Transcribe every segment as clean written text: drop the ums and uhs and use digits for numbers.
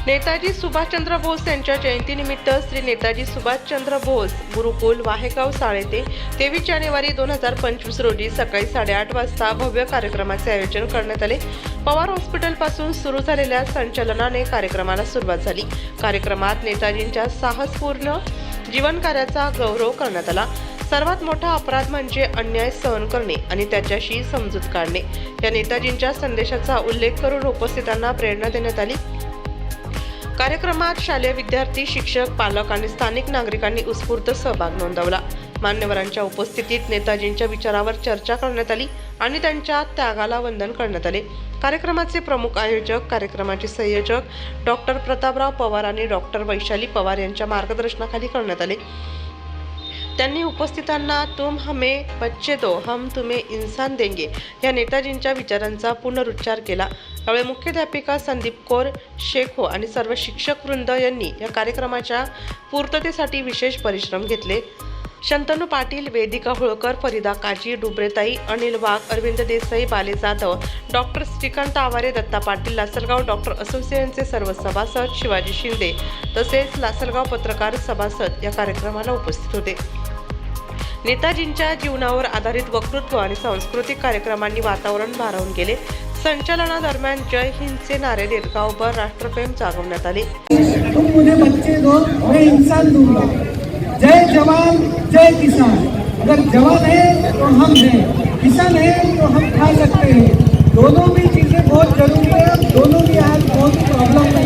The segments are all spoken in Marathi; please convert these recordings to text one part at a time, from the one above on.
नेताजी सुभाषचंद्र बोस यांच्या जयंतीनिमित्त श्री नेताजी सुभाषचंद्र बोस गुरुकुल वाहेगाव साळे येथे 23 जानेवारी 2025 रोजी सकाळी 8:30 वाजता भव्य कार्यक्रमाचे आयोजन करण्यात आले। पवार हॉस्पिटल पासून सुरू झालेल्या संचलनाने कार्यक्रमाला सुरुवात झाली। कार्यक्रमात नेताजींच्या साहसपूर्ण जीवनकार्याचा गौरव करण्यात आला। सर्वात मोठा अपराध म्हणजे अन्याय सहन करणे आणि त्याच्याशी समजूत काढणे या नेताजींच्या संदेशाचा उल्लेख करून उपस्थितांना प्रेरणा देण्यात आली। कार्यक्रमात शालेय विद्यार्थी, शिक्षक, पालक आणि स्थानिक नागरिकांनी उत्स्फूर्त सहभाग नोंदवला। मान्यवरांच्या उपस्थितीत नेताजींच्या विचारावर चर्चा करण्यात आली आणि त्यांच्या त्यागाला वंदन करण्यात आले। कार्यक्रमाचे प्रमुख आयोजक, कार्यक्रमाचे संयोजक डॉक्टर प्रतापराव पवार आणि डॉक्टर वैशाली पवार यांच्या मार्गदर्शनाखाली करण्यात आले। त्यांनी उपस्थितांना तुम हमें बच्चे दो, हम तुम्हें इंसान देंगे या नेताजींच्या विचारांचा पुनरुच्चार केला। यावेळी मुख्याध्यापिका संदीप कौर शेखो आणि सर्व शिक्षक वृंद यांनी या कार्यक्रमाच्या पूर्ततेसाठी विशेष परिश्रम घेतले। शंतनू पाटील, वेदिका होळकर, फरीदा काजी, डुबरेताई, अनिल वाघ, अरविंद देसाई, बाले जाधव, डॉक्टर श्रीकांत आवारे, दत्ता पाटील, लासलगाव डॉक्टर असोसिएशनचे सर्व सभासद, शिवाजी शिंदे तसेच लासलगाव पत्रकार सभासद या कार्यक्रमाला उपस्थित होते। नेताजींच्या जीवनावर आधारित वक्तृत्व आणि सांस्कृतिक कार्यक्रमांनी वातावरण भारावून गेले। संचलनादरम्यान जय हिंदचे नारे देत गावभर राष्ट्रप्रेम जागवण्यात आले। तुम मुझे बच्चे दो, मैं इंसान दूंगा। जय जवान जय किसान। अगर जवान है तो हम हैं, किसान है तो हम खा सकते हैं। दोनों भी चीजें बहुत जरूरी है, दोनों भी आज बहुत प्रॉब्लम है,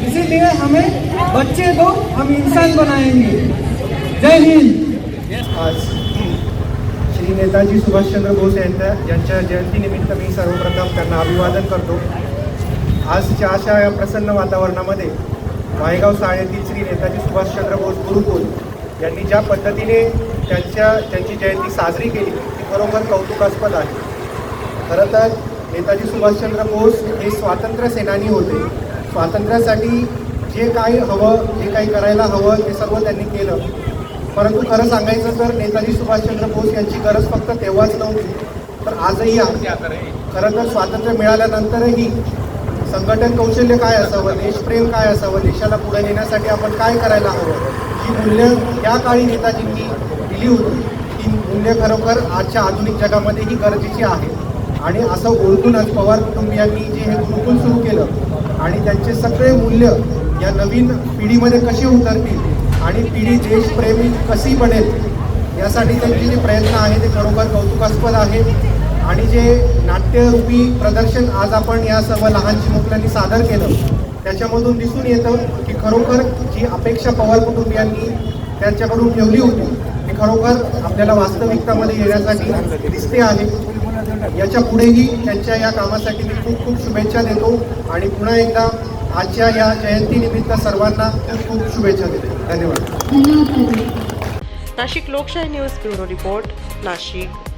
इसीलिए हमें बच्चे दो, हम इंसान बनाएंगे। जय हिंद। आज श्री नेताजी सुभाषचंद्र बोस यांच्या जयंतीनिमित्त मी सर्वप्रथम त्यांना अभिवादन करतो। आजच्या अशा या प्रसन्न वातावरणामध्ये वाहेगाव शाळेतील श्री नेताजी सुभाषचंद्र बोस गुरुकुल यांनी ज्या पद्धतीने त्यांची जयंती साजरी केली ती बरोबर कौतुकास्पद आहे। खरं तर नेताजी सुभाषचंद्र बोस हे स्वातंत्र्य सेनानी होते। स्वातंत्र्यासाठी जे काही हवं, जे काही करायला हवं ते सर्व त्यांनी केलं। परंतु खरं सांगायचं तर नेताजी सुभाषचंद्र बोस यांची गरज फक्त तेव्हाच नव्हती, तर आजही आहे। खरं तर स्वातंत्र्य मिळाल्यानंतरही संघटन कौशल्य काय असावं, देशप्रेम काय असावं, देशाला पुढे नेण्यासाठी आपण काय करायला हवं, ही मूल्य त्या काळी नेताजींनी दिली होती। ही मूल्य खरोखर आजच्या आधुनिक जगामध्ये ही गरजेची आहे। आणि असं ओळखूनच पवार कुटुंबियांनी जे हे गुरुकुल सुरू केलं आणि त्यांचे सगळे मूल्य या नवीन पिढीमध्ये कसे उतरतील आणि पिढी देशप्रेमी कशी बनेल यासाठी त्यांचे जे प्रयत्न आहे ते खरोखर कौतुकास्पद आहे। आणि जे नाट्यरूपी प्रदर्शन आज आपण या सर्व लहान चिमुकल्यांनी सादर केलं त्याच्यामधून दिसून येतं की खरोखर जी अपेक्षा पवार कुटुंबियांनी त्यांच्याकडून ठेवली होती ती खरोखर आपल्याला वास्तविकतामध्ये येण्यासाठी दिसते आहे। याच्या पुढेही त्यांच्या या कामासाठी मी खूप खूप शुभेच्छा देतो आणि पुन्हा एकदा आजच्या या जयंतीनिमित्त सर्वांना खूप खूप शुभेच्छा देतो। धन्यवाद। नाशिक लोकशाही न्यूज ब्युरो रिपोर्ट, नाशिक।